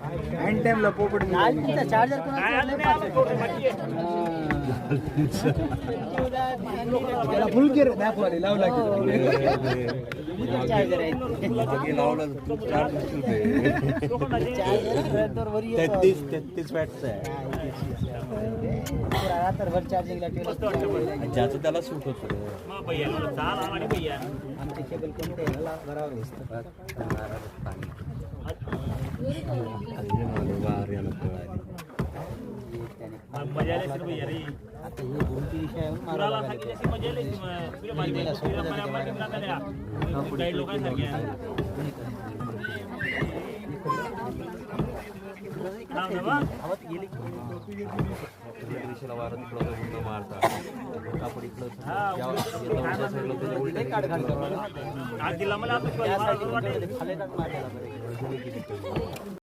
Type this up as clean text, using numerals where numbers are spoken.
end टाइमला पोपट charger फुल care दाखवाले लावला चार्जर आहे 33 वॅटचा आहे रात्रभर चार्जिंगला ज्याचं त्याला सूट होतं आमचे केबल कोणते बरोबर दिसतं आता हे कोणती विषय आहे मारता